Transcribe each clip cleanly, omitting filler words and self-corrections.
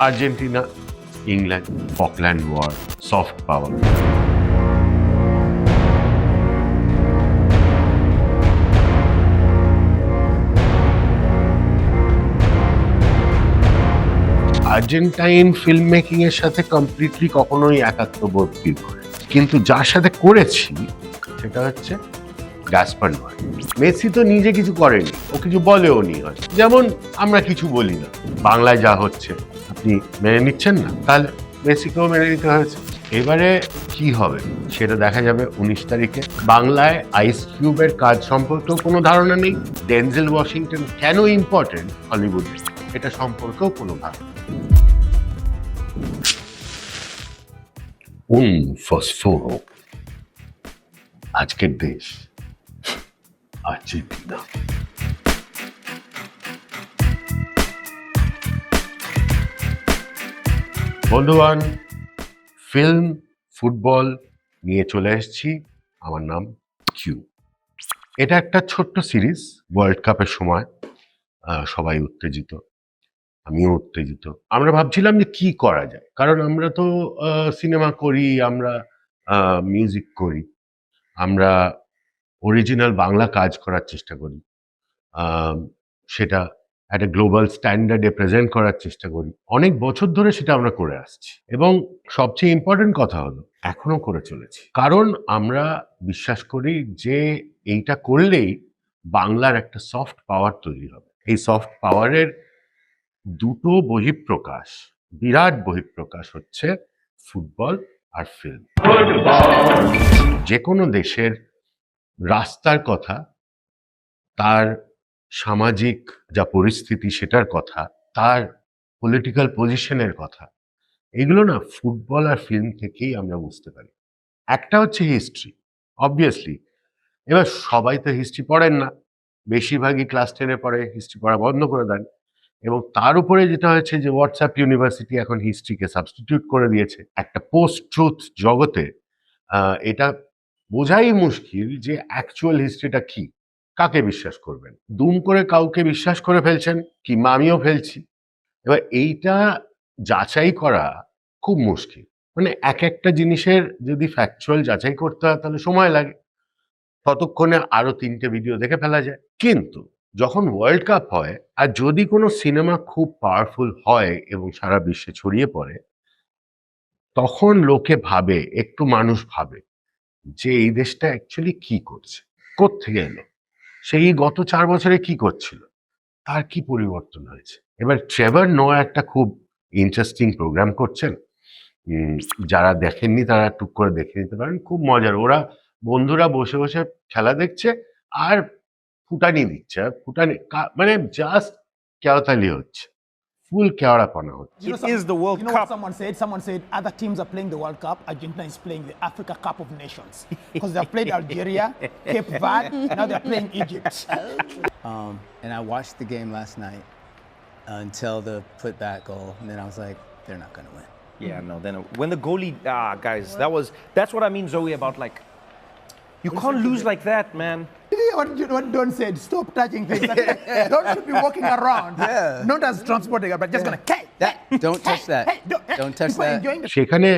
Argentina, England, Falkland war, soft power. Argentine film making এর সাথে completely কখনোই একাত্মবোধ feel করে, কিন্তু যার সাথে করেছি সেটা হচ্ছে গাসপার নয়। মেসি তো নিজে কিছু করেনি, ও কিছু বলেও নি, হয় যেমন আমরা কিছু বলি না, বাংলায় যা হচ্ছে আপনি মেনে নিচ্ছেন না, তাহলে মেসিকেও মেনে নিতে হয়েছে। এবারে কি হবে সেটা দেখা যাবে 19 তারিখে। বাংলায় আইস কিউবের কাজ সম্পর্কেও কোনো ধারণা নেই। ডেনজেল ওয়াশিংটন কেন ইম্পর্টেন্ট হলিউডে এটা সম্পর্কেও কোনো ধারণা। ফসফোরো, আজকের দেশ আর্জেন্টিনা। বন্ধুবান, ফিল্ম, ফুটবল নিয়ে চলে এসেছি। আমার নাম কিউ। এটা একটা ছোট্ট সিরিজ। ওয়ার্ল্ড কাপের সময় সবাই উত্তেজিত, আমিও উত্তেজিত। আমরা ভাবছিলাম যে কি করা যায়, কারণ আমরা তো সিনেমা করি, আমরা মিউজিক করি, আমরা অরিজিনাল বাংলা কাজ করার চেষ্টা করি, সেটা একটা গ্লোবাল স্ট্যান্ডার্ডে প্রেজেন্ট করার চেষ্টা করি। অনেক বছর ধরে সেটা আমরা করে আসছি, এবং সবচেয়ে ইম্পর্টেন্ট কথা হলো এখনো করে চলেছি, কারণ আমরা বিশ্বাস করি যে এইটা করলেই বাংলার একটা সফট পাওয়ার তৈরি হবে। এই সফট পাওয়ারের দুটো বহিঃপ্রকাশ, বিরাট বহিঃপ্রকাশ হচ্ছে ফুটবল আর ফিল্ম। যে কোনো দেশের রাস্তার কথা, তার সামাজিক যা পরিস্থিতি সেটার কথা, তার পলিটিক্যাল পজিশনের কথা, এগুলো না ফুটবল আর ফিল্ম থেকেই আমরা বুঝতে পারি। একটা হচ্ছে হিস্ট্রি, অবভিয়াসলি। এবার সবাই তো হিস্ট্রি পড়েন না, বেশিরভাগই ক্লাস 10-এ পড়ে, হিস্ট্রি পড়া বন্ধ করে দেন। এবং তার উপরে যেটা হয়েছে যে হোয়াটসঅ্যাপ ইউনিভার্সিটি এখন হিস্ট্রিকে সাবস্টিটিউট করে দিয়েছে। একটা পোস্ট ট্রুথ জগতে এটা বোঝাই মুশকিল যে অ্যাকচুয়াল হিস্ট্রিটা কি, কাকে বিশ্বাস করবেন। দুম করে কাউকে বিশ্বাস করে ফেলছেন, কিংবা আমিও ফেলছি। এবার এইটা যাচাই করা খুব মুশকিল। মানে এক একটা জিনিসের যদি ফ্যাকচুয়াল যাচাই করতে হয় তাহলে সময় লাগে, ততক্ষণে আরো 3টে ভিডিও দেখে ফেলা যায়। কিন্তু যখন ওয়ার্ল্ড কাপ হয়, আর যদি কোনো সিনেমা খুব পাওয়ারফুল হয় এবং সারা বিশ্বে ছড়িয়ে পড়ে, তখন লোকে ভাবে, একটু মানুষ ভাবে যে এই দেশটা অ্যাকচুয়ালি কি করছে, কোত্থেকে এলো, সেই গত 4 বছরে কি করছিল, তার কি পরিবর্তন হয়েছে। এবার ট্রেভার নোয়া একটা খুব ইন্টারেস্টিং প্রোগ্রাম করছেন, যারা দেখেননি তারা টুক করে দেখে নিতে পারেন, খুব মজার। ওরা বন্ধুরা বসে বসে খেলা দেখছে আর ফুটানি দিচ্ছে, ফুটানি মানে জাস্ট কেওয়াতালি হচ্ছে, ফুল কেওড়াপনা হচ্ছে। It is the World Cup. Someone said other teams are playing the World Cup. Argentina is playing the Africa Cup of Nations because they've played Algeria, Cape Verde, now they're playing Egypt. And I watched the game last night until the putback goal, and then I was like, they're not going to win. Yeah, no. Then when the goalie, guys, that's what I mean, Zoe, about like you can't lose like that, man. What Don said, stop touching things. Don should be walking around, not as transporting, but just gonna, hey, Don't touch that. Don't touch people that. enjoying the সেখানে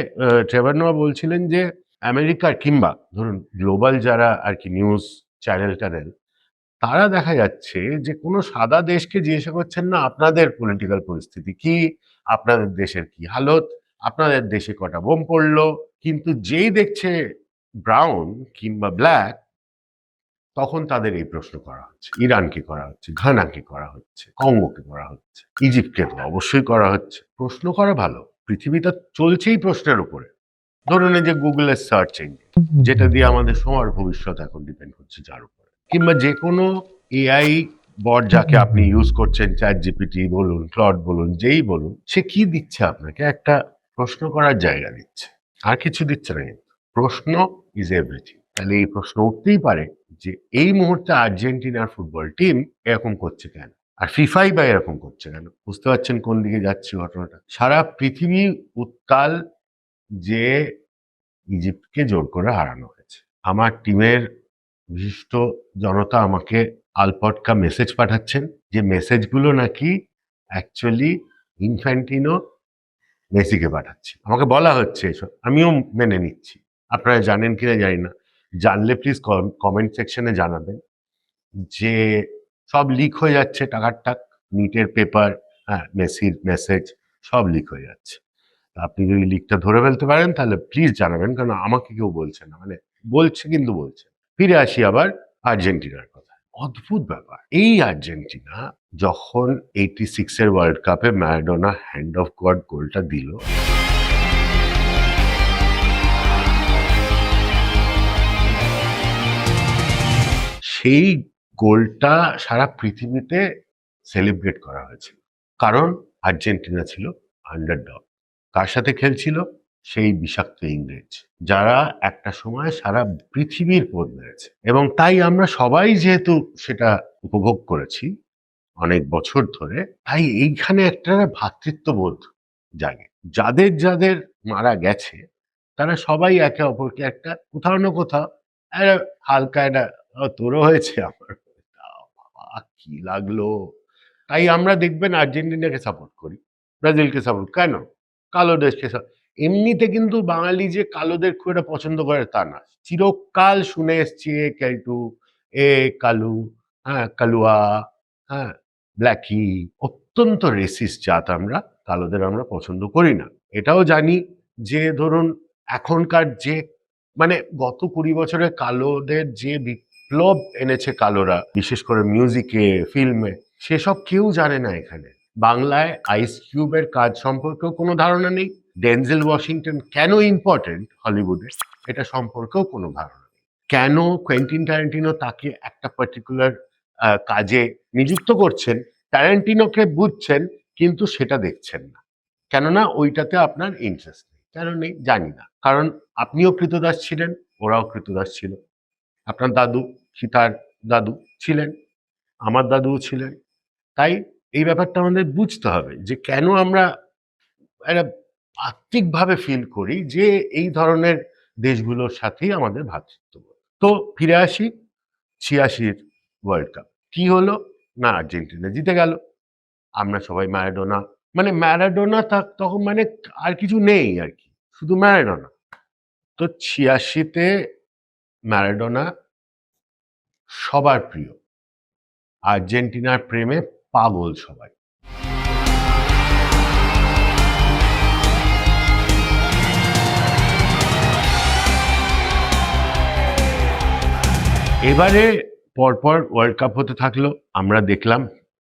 Trevor নোয়া বলছিলেন যে আমেরিকার কিংবা ধরুন global যারা আর কি news channel তারা দেখা যাচ্ছে যে কোনো সাদা দেশকে জিজ্ঞাসা করছেন না আপনাদের পলিটিক্যাল পরিস্থিতি কি, আপনাদের দেশের কি হালত, আপনাদের দেশে কটা বোম পড়লো। কিন্তু যেই দেখছে ব্রাউন কিংবা ব্ল্যাক, তখন তাদের এই প্রশ্ন করা হচ্ছে। ইরানকে করা হচ্ছে, ঘানাকে করা হচ্ছে, কঙ্গোকে করা হচ্ছে, ইজিপ্টকে তো অবশ্যই করা হচ্ছে। প্রশ্ন করা ভালো, পৃথিবীটা চলছেই প্রশ্নের উপরে। ধরুন এই যে গুগলের সার্চ ইঞ্জিন, যেটা দিয়ে আমাদের সবার ভবিষ্যৎ এখন ডিপেন্ড করছে যার উপরে, কিংবা যে কোনো এআই বট যাকে আপনি ইউজ করছেন, চ্যাট জিপিটি বলুন, ক্লড বলুন, যেই বলুন, সে কি দিচ্ছে আপনাকে, একটা প্রশ্ন করার জায়গা দিচ্ছে, আর কিছু দিচ্ছে না। কিন্তু প্রশ্ন ইজ এভরিথিং। তাহলে এই প্রশ্ন উঠতেই পারে যে এই মুহূর্তে আর্জেন্টিনার ফুটবল টিম এরকম করছে কেন, আর ফিফাই বা এরকম করছে কেন। বুঝতে পারছেন কোন দিকে যাচ্ছে ঘটনাটা। সারা পৃথিবী উত্তাল যে ইজিপ্টকে জোর করে হারানো হয়েছে। আমার টিমের বিশিষ্ট জনতা আমাকে আলপটকা মেসেজ পাঠাচ্ছেন, যে মেসেজগুলো নাকি অ্যাকচুয়ালি ইনফ্যান্টিনো মেসিকে পাঠাচ্ছি, আমাকে বলা হচ্ছে এসব, আমিও মেনে নিচ্ছি। আপনারা জানেন কিনা জানি না, জানলে প্লিজ কমেন্ট সেকশনে জানাবেন যে সব লিক হয়ে যাচ্ছে, টাক নিটের পেপার, হ্যাঁ, মেসির মেসেজ সব লিক হয়ে যাচ্ছে। আপনি যদি লিকটা ধরে ফেলতে পারেন তাহলে প্লিজ জানাবেন, কারণ আমাকে কেউ বলছে না, মানে বলছে কিন্তু বলছে। ফিরে আসি আবার আর্জেন্টিনার কথা। অদ্ভুত ব্যাপার, এই আর্জেন্টিনা যখন 86-এর ওয়ার্ল্ড কাপে ম্যারাডোনা হ্যান্ড অফ গড গোলটা দিল, সেই গোলটা সারা পৃথিবীতে সেলিব্রেট করা হয়েছিল, কারণ আর্জেন্টিনা ছিল আন্ডারডগ। কার সাথে খেলছিল? সেই বিষাক্ত ইংরেজ, যারা একটা সময় সারা পৃথিবীর পোদ মেরেছে। এবং তাই আমরা সবাই যেহেতু সেটা উপভোগ করেছি অনেক বছর ধরে, তাই এইখানে একটা ভ্রাতৃত্ববোধ জাগে। যাদের যাদের মারা গেছে তারা সবাই একে অপরকে একটা কোথাও না কোথাও একটা হালকা একটা তোরও হয়েছে, আমার বাবা কি লাগলো। তাই আমরা দেখবেন আর্জেন্টিনাকে সাপোর্ট করি, ব্রাজিলকে সাপোর্ট, কেন? কালো দেশকে এমনিতে কিন্তু বাঙালি যে কালোদের খুব একটা পছন্দ করে তা না। চিরকাল শুনে এসছি এ কেলটু, এ কালু, হ্যাঁ কালুয়া, হ্যাঁ ব্ল্যাকি, অত্যন্ত রেসিস্ট জাত আমরা, কালোদের আমরা পছন্দ করি না। এটাও জানি যে ধরুন এখনকার যে মানে গত 20 বছরে কালোদের যে বিপ্লব এনেছে কালোরা, বিশেষ করে মিউজিকে, ফিল্মে, সেসব কেউ জানে না এখানে। বাংলায় আইস কিউবের কাজ সম্পর্কেও কোনো ধারণা নেই। ডেনজেল ওয়াশিংটন কেন ইম্পর্টেন্ট হলিউডে, এটা সম্পর্কেও কোনো ধারণা নেই। কেন কোয়েন্টিন ট্যারেন্টিনো তাকে একটা পার্টিকুলার কাজে নিযুক্ত করছেন, ট্যারেন্টিনোকে বুঝছেন কিন্তু সেটা দেখছেন না, কেননা ওইটাতে আপনার ইন্টারেস্ট নেই। কেন নেই জানি না, কারণ আপনিও কৃতদাস ছিলেন, ওরাও কৃতদাস ছিল। আপনার দাদু, সীতার দাদু ছিলেন, আমার দাদুও ছিলেন। তাই এই ব্যাপারটা আমাদের বুঝতে হবে যে কেন আমরা একটা আত্মিকভাবে ফিল করি যে এই ধরনের দেশগুলোর সাথেই আমাদের ভ্রাতৃত্ববোধ। তো ফিরে আসি 86-র ওয়ার্ল্ড কাপ। কি হলো না, আর্জেন্টিনা জিতে গেল। আমরা সবাই ম্যারাডোনা, মানে ম্যারাডোনা তখন মানে আর কিছু নেই আর কি, শুধু ম্যারাডোনা। তো 86-তে ম্যারাডোনা সবার প্রিয়, আর্জেন্টিনার প্রেমে পাগল সবাই। এবারে পরপর ওয়ার্ল্ড কাপ হতে থাকলো, আমরা দেখলাম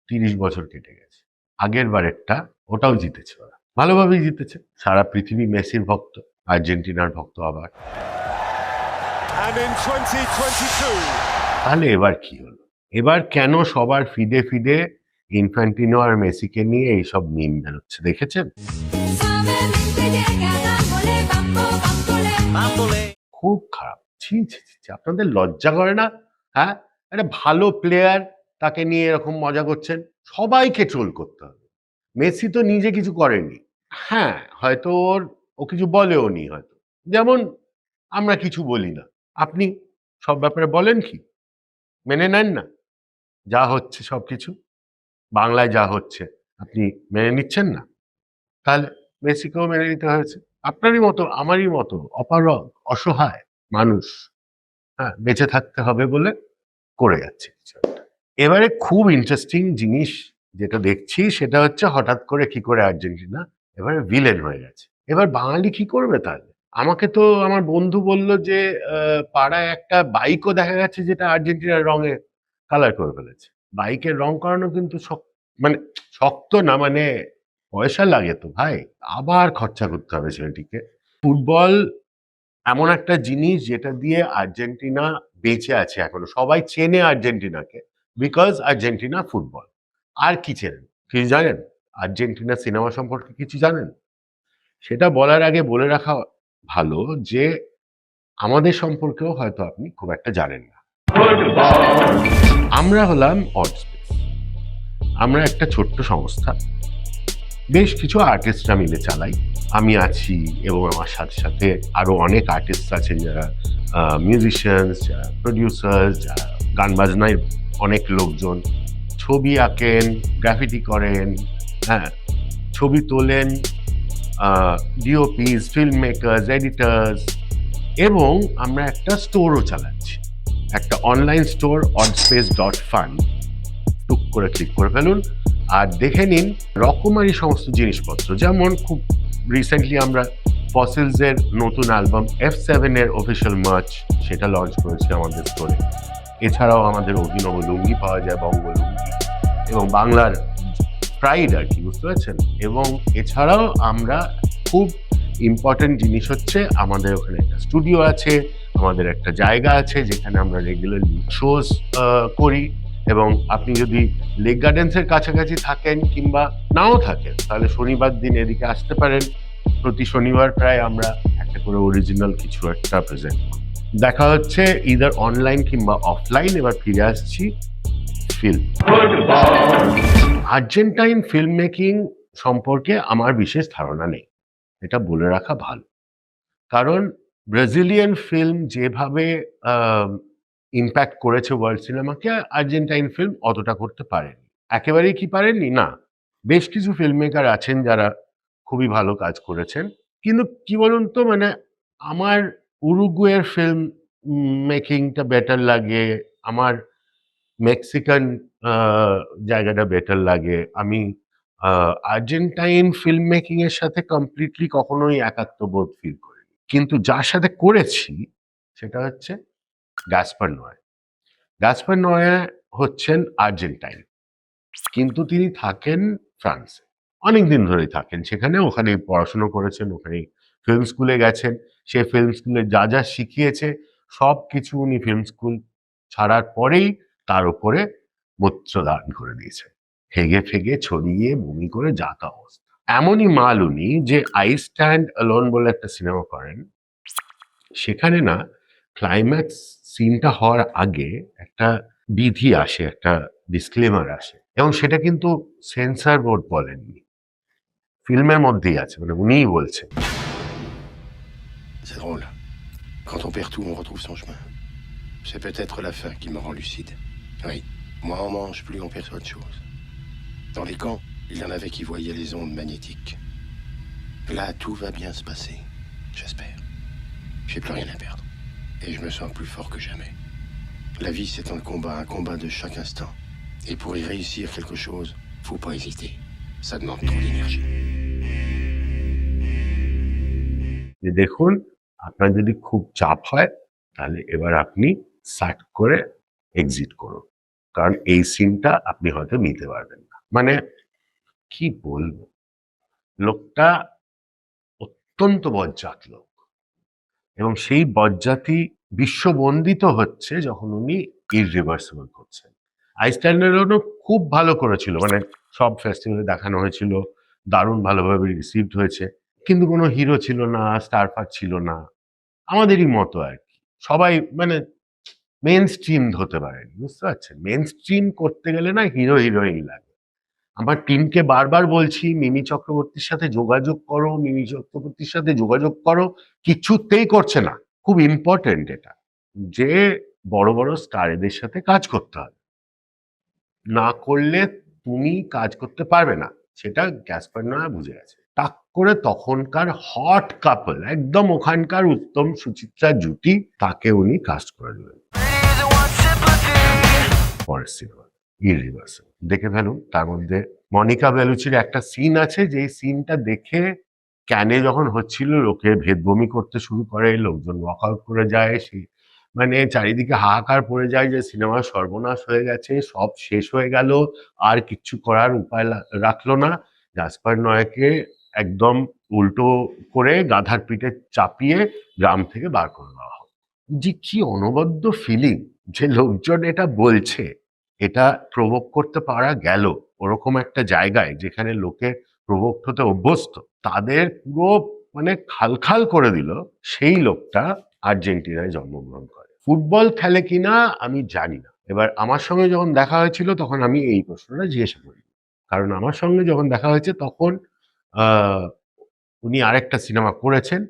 30 বছর কেটে গেছে। আগের বারেরটা ওটাও জিতেছে ওরা, ভালোভাবেই জিতেছে। সারা পৃথিবী মেসির ভক্ত, আর্জেন্টিনার ভক্ত আবার। তাহলে এবার কি হলো? এবার কেন সবার ফিডে ফিডে ইনফ্যান্টিনো আর মেসিকে নিয়ে এইসব মিম বেরোচ্ছে, দেখেছেন? খুব খারাপ। ছি ছি ছি, আপনাদের লজ্জা করে না? হ্যাঁ, একটা ভালো প্লেয়ার, তাকে নিয়ে এরকম মজা করছেন। সবাইকে ট্রোল করতে হবে। মেসি তো নিজে কিছু করেনি, হ্যাঁ হয়তো ও কিছু বলেও নি, হয়তো যেমন আমরা কিছু বলি না। আপনি সব ব্যাপারে বলেন কি? মেনে নেন না যা হচ্ছে সবকিছু বাংলায় যা হচ্ছে, আপনি মেনে নিচ্ছেন না? তাহলে মেসিকেও মেনে নিতে হয়েছে। আপনারই মতো আমারই মতো অপারগ অসহায় মানুষ, হ্যাঁ, বেঁচে থাকতে হবে বলে করে যাচ্ছে কিছু একটা। এবারে খুব ইন্টারেস্টিং জিনিস যেটা দেখছি সেটা হচ্ছে হঠাৎ করে কি করে আর্জেন্টিনা এবারে ভিলেন হয়ে গেছে। এবার বাঙালি কি করবে তাহলে? আমাকে তো আমার বন্ধু বলল যে পাড়ায় একটা বাইকও দেখা গেছে যেটা আর্জেন্টিনার রঙে কালার করে ফেলেছে। বাইকের রং করানো কিন্তু মানে শক্ত না, মানে পয়সা লাগে তো ভাই, আবার খরচা করতে হবে ছেলেটিকে। ফুটবল এমন একটা জিনিস যেটা দিয়ে আর্জেন্টিনা বেঁচে আছে এখনো, সবাই চেনে আর্জেন্টিনাকে বিকজ আর্জেন্টিনা ফুটবল। আর কি চেনেন? কিছু জানেন? আর্জেন্টিনা সিনেমা সম্পর্কে কিছু জানেন? সেটা বলার আগে বলে রাখা ভালো যে আমাদের সম্পর্কেও হয়তো আপনি খুব একটা জানেন না। আমরা হলাম অড স্পেস। আমরা একটা ছোট্ট সংস্থা, বেশ কিছু আর্টিস্টরা মিলে চালাই। আমি আছি এবং আমার সাথে সাথে আরো অনেক আর্টিস্ট আছেন, যারা মিউজিশিয়ানস, যারা প্রডিউসার্স, যারা গান বাজনায় অনেক লোকজন, ছবি আঁকেন, গ্রাফিটি করেন, হ্যাঁ ছবি তোলেন, ডিওপিস, ফিল্ম মেকার্স, এডিটার্স, এবং আমরা একটা স্টোরও চালাচ্ছি, একটা অনলাইন স্টোর odspace.fund। টুক করে ক্লিক করে ফেলুন আর দেখে নিন রকমারি সমস্ত জিনিসপত্র। যেমন খুব রিসেন্টলি আমরা ফসিলস এর নতুন অ্যালবাম F7 এর অফিসিয়াল মার্চ সেটা লঞ্চ করেছি আমাদের স্টোরে। এছাড়াও আমাদের অভিনব লুঙ্গি পাওয়া যায়, বঙ্গ লুঙ্গি, এবং বাংলার প্রাইড আর কি, বুঝতে পারছেন। এবং এছাড়াও আমরা খুব ইম্পর্টেন্ট জিনিস হচ্ছে আমাদের ওখানে একটা স্টুডিও আছে, আমাদের একটা জায়গা আছে যেখানে আমরা রেগুলারলি শোজ করি। এবং আপনি যদি লেক গার্ডেন্সের কাছাকাছি থাকেন কিংবা নাও থাকেন তাহলে শনিবার দিন এদিকে আসতে পারেন। প্রতি শনিবার প্রায় আমরা একটা করে অরিজিনাল কিছু একটা প্রেজেন্ট করি। দেখা হচ্ছে ইদার অনলাইন কিংবা অফলাইন। এবার ফিরে আসছি ফিল্ম। আর্জেন্টাইন ফিল্ম মেকিং সম্পর্কে আমার বিশেষ ধারণা নেই, এটা বলে রাখা ভালো। কারণ ব্রাজিলিয়ান ফিল্ম যেভাবে ইম্প্যাক্ট করেছে ওয়ার্ল্ড সিনেমাকে, আর্জেন্টাইন ফিল্ম অতটা করতে পারেনি। একেবারেই কি পারেননি? না, বেশ কিছু ফিল্ম মেকার আছেন যারা খুবই ভালো কাজ করেছেন। কিন্তু কি বলুন তো, মানে আমার উরুগুয়ের ফিল্ম মেকিংটা বেটার লাগে, আমার মেক্সিকান জায়গাটা বেটার লাগে। আমি আর্জেন্টাইন ফিল্ম মেকিং এর সাথে কমপ্লিটলি কখনোই একাত্মবোধ ফিল করিনি। কিন্তু যার সাথে করেছি সেটা হচ্ছে গ্যাসপার নয়। গ্যাসপার নয় হচ্ছেন আর্জেন্টাইন, কিন্তু তিনি থাকেন ফ্রান্সে, অনেকদিন ধরেই থাকেন সেখানে। ওখানেই পড়াশুনো করেছেন, ওখানেই ফিল্ম স্কুলে গেছেন। সে ফিল্ম স্কুলে যা যা শিখিয়েছে সব কিছু উনি ফিল্ম স্কুল ছাড়ার পরেই তার উপরে মূত্রদান করে দিয়েছে, হেগে ফেগে ছড়িয়ে বমি করে যাতা অবস্থা। এমনই মাল উনি যে আই স্ট্যান্ড অ্যালোন বলে একটা সিনেমা করেন, সেখানে না ক্লাইম্যাক্স সিনটা হওয়ার আগে একটা বিধি আসে, একটা ডিসক্লেমার আসে, এবং সেটা কিন্তু সেন্সর বোর্ড বলেননি, ফিল্মের মধ্যেই আছে, মানে উনিই বলছেন। C'est drôle. Quand on perd tout, on retrouve son chemin. C'est peut-être la fin qui me rend lucide. Oui, moi on mange plus, on perçoit autre chose. Dans les camps, il y en avait qui voyaient les ondes magnétiques. Là, tout va bien se passer. J'espère. J'ai plus rien à perdre. Et je me sens plus fort que jamais. La vie, c'est un combat de chaque instant. Et pour y réussir quelque chose, faut pas hésiter. Ça demande trop d'énergie. যে দেখুন, আপনার যদি খুব চাপ হয় তাহলে এবার আপনি সাট করে এক্সিট করুন, কারণ এই সিনটা আপনি হয়তো নিতে পারবেন না। মানে কি বলবো, লোকটা অত্যন্ত বজ্জাত লোক, এবং সেই বজ্জাতি বিশ্ববন্দিত হচ্ছে যখন উনি ইররিভার্সিবল করছেন। আইস্ট্যান্ডারও খুব ভালো করেছিল, মানে সব ফেস্টিভ্যালে দেখানো হয়েছিল, দারুণ ভালোভাবে রিসিভড হয়েছে, কিন্তু কোনো হিরো ছিল না, স্টারফার ছিল না, আমাদেরই মতো আর কি। সবাই মানে মেন স্ট্রিম হতে পারেনি, বুঝতে পারছেন। মেন স্ট্রিম করতে গেলে না হিরো হিরোইন লাগে। আমার টিমকে বারবার বলছি মিমি চক্রবর্তীর সাথে যোগাযোগ করো, মিমি চক্রবর্তীর সাথে যোগাযোগ করো, কিছুতেই করছে না। খুব ইম্পর্টেন্ট এটা, যে বড় বড় স্টার এদের সাথে কাজ করতে হবে, না করলে তুমি কাজ করতে পারবে না। সেটা গ্যাসপার নয় বুঝে গেছে। টাক করে তখনকার হট কাপল, একদম ওখানকার উত্তম সুচিত্রা জুটি, তাকে উনি কাস্ট করে দিলেন পরের সিনেমা ইররিভার্সিবল। দেখে ফেলুন, তার মধ্যে মনিকা বেলুচির একটা সিন আছে, যে সিনটা দেখে ক্যানে যখন হচ্ছিল লোকে ভেদবমি করতে শুরু করে, লোকজন ওয়াকআউট করে যায়, সেই মানে চারিদিকে হাহাকার পড়ে যায় যে সিনেমা সর্বনাশ হয়ে গেছে, সব শেষ হয়ে গেল, আর কিচ্ছু করার উপায় রাখলো না। জাসপার নয়কে একদম উল্টো করে গাধার পিঠে চাপিয়ে গ্রাম থেকে বার করে দেওয়া হবে। যে কি অনবদ্য ফিলিং, যে লোকজন এটা বলছে, এটা প্রভোক করতে পারা গেল ওরকম একটা জায়গায় যেখানে লোকে প্রভোক হতে অভ্যস্ত, তাদের পুরো মানে খালখাল করে দিল। সেই লোকটা আর্জেন্টিনায় জন্মগ্রহণ করে। ফুটবল খেলে কিনা আমি জানি না। এবার আমার সঙ্গে যখন দেখা হয়েছিল তখন আমি এই প্রশ্নটা জিজ্ঞাসা করি, কারণ আমার সঙ্গে যখন দেখা হয়েছে তখন উনি আরেকটা সিনেমা করেছেন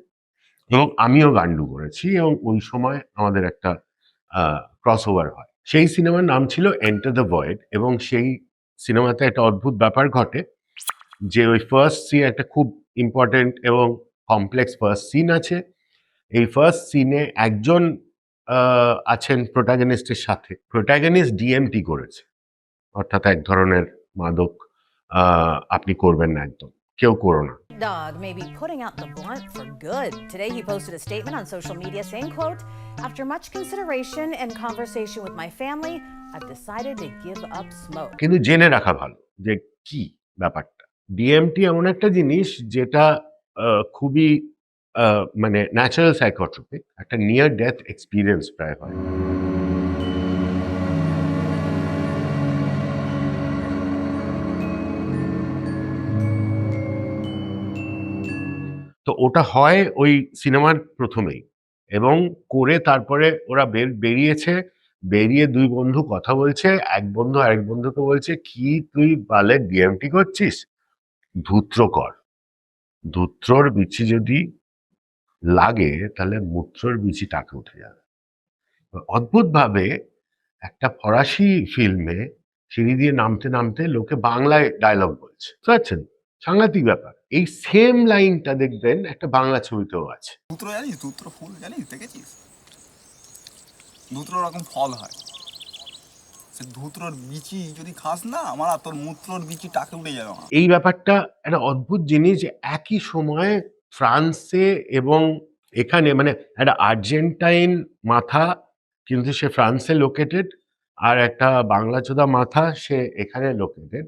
এবং আমিও গান্ডু করেছি, এবং ওই সময় আমাদের একটা ক্রস ওভার হয়। সেই সিনেমার নাম ছিল এন্টার দ্য ভয়েড, এবং সেই সিনেমাতে একটা অদ্ভুত ব্যাপার ঘটে যে ওই ফার্স্ট সিন একটা খুব ইম্পর্টেন্ট এবং কমপ্লেক্স ফার্স্ট সিন আছে। এই ফার্স্ট সিনে একজন আছেন প্রোটাগনিস্টের সাথে, প্রোটাগনিস্ট ডিএমটি করেছে, অর্থাৎ এক ধরনের মাদক আপনি করবেন না, একদম কেউ করো না। Dog may be putting out the blunt for good. Today he posted a statement on social media saying, quote, "After much consideration and conversation with my family, I've decided to give up smoke." কিন্তু জেনে রাখা ভালো যে কি ব্যাপারটা। DMT এমন একটা জিনিস যেটা খুবই মানে ন্যাচারাল সাইকোট্রপিক, একটা নিয়ার ডেথ এক্সপিরিয়েন্স প্রায় হয়। তো ওটা হয় ওই সিনেমার প্রথমেই, এবং করে তারপরে ওরা বেরিয়েছে, বেরিয়ে দুই বন্ধু কথা বলছে, এক বন্ধু আরেক বন্ধুকে বলছে, কি তুই বালে ডিএমটি করছিস, ধূত্র কর, ধূত্রর বিচি যদি লাগে তাহলে মূত্রর বিচি টাকে উঠে যাবে। অদ্ভুতভাবে একটা ফরাসি ফিল্মে সিঁড়ি দিয়ে নামতে নামতে লোকে বাংলায় ডায়লগ বলছে, বুঝতে পারছেন? সাংঘাতিক ব্যাপার। এই সেম লাইনটা দেখবেন একটা বাংলা ছবিতেও আছে। ধূত্র জানিস, ধূত্র ফুল জানিস, দেখেছিস? ধূত্র রকম ফল হয়, সে ধূত্রর বিচি যদি খাস না, আমার আর তোর মূত্রর বিচি টাকে উঠে যাবে। এই ব্যাপারটা একটা অদ্ভুত জিনিস যে একই সময়ে ফ্রান্সে এবং এখানে, মানে একটা আর্জেন্টাইন মাথা কিন্তু সে ফ্রান্সে লোকেটেড, আর একটা বাংলাচোদা মাথা সে এখানে লোকেটেড,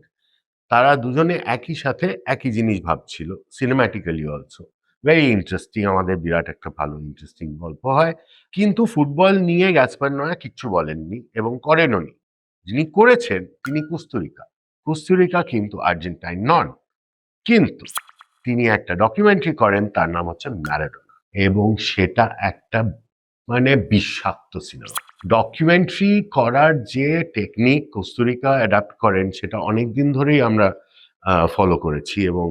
তারা দুজনে একই সাথে একই জিনিস ভাবছিল, সিনেম্যাটিক্যালি অলসো ভেরি ইন্টারেস্টিং। আমাদের বিরাট একটা ভালো ইন্টারেস্টিং গল্প হয়, কিন্তু ফুটবল নিয়ে গ্যাসপার নয়া কিচ্ছু বলেননি এবং করেনও নি। যিনি করেছেন তিনি কুস্তুরিকা। কুস্তুরিকা কিন্তু আর্জেন্টাইন নন, কিন্তু তিনি একটা ডকুমেন্টারি করেন, তার নাম হচ্ছে ম্যারাডোনা, এবং সেটা একটা মানে বিষাক্ত সিনেমা। ডকুমেন্টারি করার যে টেকনিক কুস্তুরিকা অ্যাডাপ্ট করেন সেটা অনেক দিন ধরেই আমরা ফলো করেছি, এবং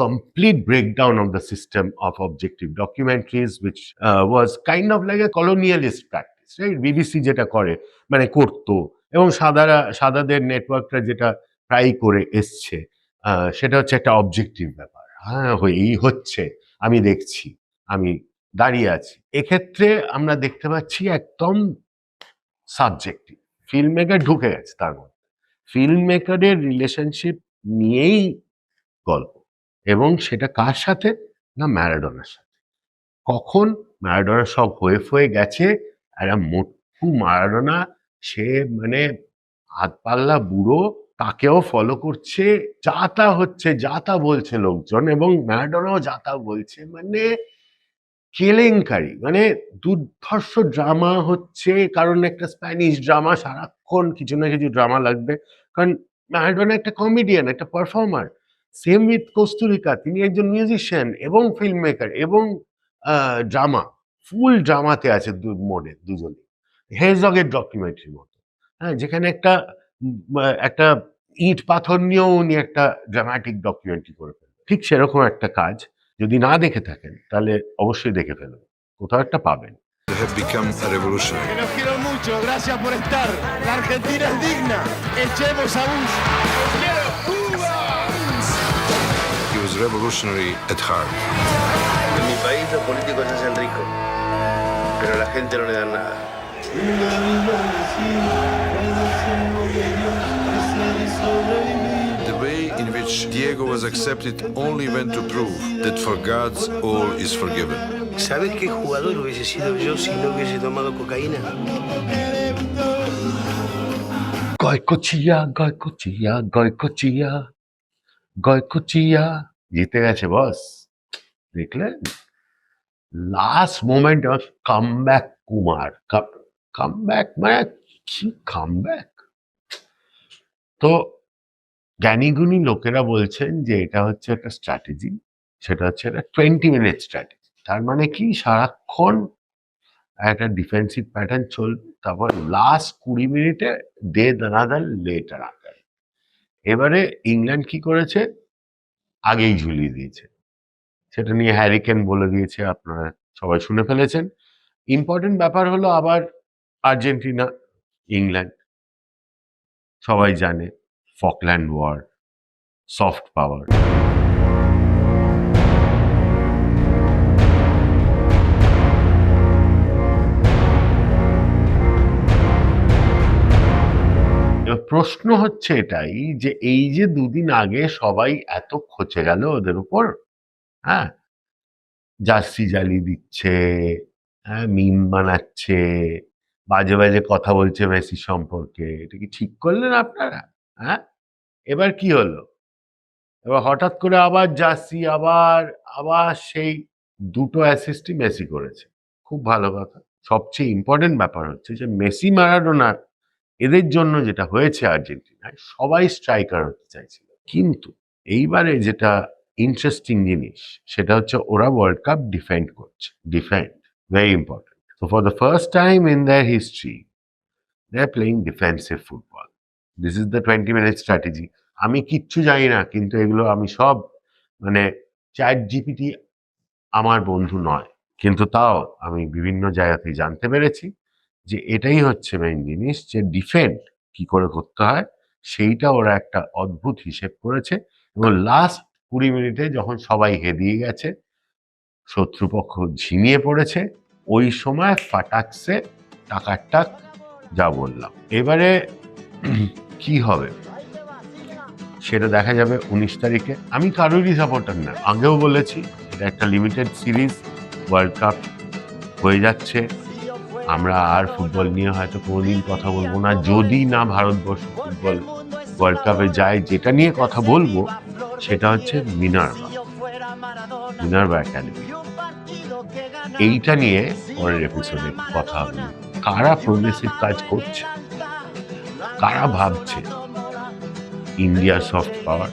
complete breakdown of the system of objective documentaries, which was kind of like a colonialist practice, right? BBC যেটা করে, মানে করতো, এবং সাদাদের নেটওয়ার্কটা যেটা প্রায় করে এসছে, সেটা হচ্ছে একটা অবজেক্টিভ ব্যাপার। হ্যাঁ, এই হচ্ছে, আমি দেখছি, আমি দাঁড়িয়ে আছি। এক্ষেত্রে আমরা দেখতে পাচ্ছি একদম সাবজেক্টিভ। ফিল্ম মেকার ঢুকে গেছে তার মধ্যে, ফিল্ম মেকারের রিলেশনশিপ নিয়েই গল্প, এবং সেটা কার সাথে না, ম্যারাডোনার সাথে। কখন ম্যারাডোনা সব হয়ে গেছে, একটা মোটকু ম্যারাডোনা, সে মানে হাত পাল্লা বুড়ো, তাকেও ফলো করছে, যা তা হচ্ছে, যা তা বলছে লোকজন, এবং ম্যারাডোনাও যা তা বলছে, মানে কেলেঙ্কারি, মানে দুর্ধর্ষ ড্রামা হচ্ছে। কারণ একটা স্প্যানিশ ড্রামা, সারাক্ষণ কিছু না কিছু ড্রামা লাগবে, কারণ ম্যারাডোনা একটা কমেডিয়ান, একটা পারফর্মার। সেম উইথ কস্তুরিকা, তিনি একজন মিউজিশিয়ান এবং ফিল্ম মেকার এবং ড্রামা, ফুল ড্রামাতে আছে মোডে দুজনে। হেজগের ডকুমেন্টারির মতো, হ্যাঁ, যেখানে একটা ইট পাথর নিয়েও উনি একটা ড্রামাটিক ডকুমেন্টারি করে ফেলবেন। ঠিক সেরকম একটা কাজ যদি না দেখে থাকেন তাহলে অবশ্যই দেখে ফেলুন, কোথাও একটা পাবেন। have become a revolutionary. Que los quiero mucho, gracias por estar. La Argentina es digna. Echemos a Bush. He was revolutionary at heart. En mi país los políticos se hacen ricos, pero a la gente no le dan nada. The way in which Diego was accepted only went to prove that for gods all is forgiven. ¿Sabes qué jugador hubiese sido yo si no hubiese tomado cocaína? গয়কচিয়া গয়কচিয়া গয়কচিয়া গয়কচিয়া, জিতে গেছে বস, দেখলেন? Last moment of comeback Kumar, comeback মানে কি comeback. তো জ্ঞানীগুণী লোকেরা বলছেন যে এটা হচ্ছে একটা স্ট্র্যাটেজি, সেটা হচ্ছে একটা 20 মিনিট স্ট্র্যাটেজি। তার মানে কি, সারাক্ষণ একটা ডিফেন্সিভ প্যাটার্ন চলবে, তারপর লাস্ট 20 মিনিটে দে দানাদার লেটার আকার। এবারে ইংল্যান্ড কি করেছে, আগেই ঝুলিয়ে দিয়েছে, সেটা নিয়ে হ্যারিকেন বলে দিয়েছে, আপনারা সবাই শুনে ফেলেছেন। ইম্পর্টেন্ট ব্যাপার হলো আবার আর্জেন্টিনা ইংল্যান্ড, সবাই জানে ফকল্যান্ড ওয়ার, সফট পাওয়ার। প্রশ্ন হচ্ছে এটাই যে এই যে দুদিন আগে সবাই এত খচে গেল ওদের উপর, হ্যাঁ, জার্সি জ্বালিয়ে দিচ্ছে, হ্যাঁ, মিম বানাচ্ছে, বাজে বাজে কথা বলছে মেসি সম্পর্কে, এটা কি ঠিক করলেন আপনারা? হ্যাঁ, এবার কি হলো? এবার হঠাৎ করে আবার জার্সি, আবার আবার সেই দুটো অ্যাসিস্টই মেসি করেছে, খুব ভালো কথা। সবচেয়ে ইম্পর্টেন্ট ব্যাপার হচ্ছে যে মেসি ম্যারাডোনা এদের জন্য যেটা হয়েছে আর্জেন্টিনায়, সবাই স্ট্রাইকার হতে চাইছিল, কিন্তু এইবারে যেটা ইন্টারেস্টিং জিনিস সেটা হচ্ছে ওরা ওয়ার্ল্ড কাপ ডিফেন্ড করছে। Defend, very important. So for the first time in their history they are playing defensive football. This is the 20-minute strategy. আমি কিচ্ছু জানি না, কিন্তু এগুলো আমি সব, মানে চ্যাট জিপিটি আমার বন্ধু নয়, কিন্তু তাও আমি বিভিন্ন জায়গাতে জানতে পেরেছি যে এটাই হচ্ছে মেইন জিনিস, যে ডিফেন্ড কি করে করতে হয় সেইটা ওরা একটা অদ্ভুত হিসেব করেছে। এবং লাস্ট 20 মিনিটে যখন সবাই হেদিয়ে গেছে, শত্রুপক্ষ ঝিমিয়ে পড়েছে, ওই সময় ফাটাকসে টাকার টাক যা বললাম। এবারে কি হবে সেটা দেখা যাবে 19 তারিখে। আমি কারোরই সাপোর্টার না, আগেও বলেছি এটা একটা লিমিটেড সিরিজ, ওয়ার্ল্ড কাপ হয়ে যাচ্ছে, আমরা আর ফুটবল নিয়ে হয়তো কোনোদিন কথা বলবো না, যদি না ভারতবর্ষ ফুটবল ওয়ার্ল্ড কাপে যায়। যেটা নিয়ে কথা বলবো সেটা হচ্ছে মিনার্ভা একাডেমি। এইটা নিয়ে পরের এপিসোডে কথা হবে। কারা প্রোগ্রেসিভ কাজ করছে, কারা ভাবছে ইন্ডিয়া সফট পাওয়ার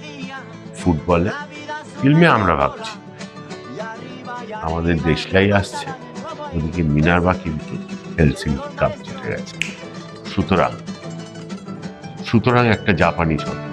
ফুটবলে, ফিল্মে আমরা ভাবছি আমাদের দেশলাই আসছে, ওদিকে মিনার্ভা কিন্তু হেলসিঙ্কি কাপ জিতে গেছে। সুতরাং একটা জাপানি ছবি।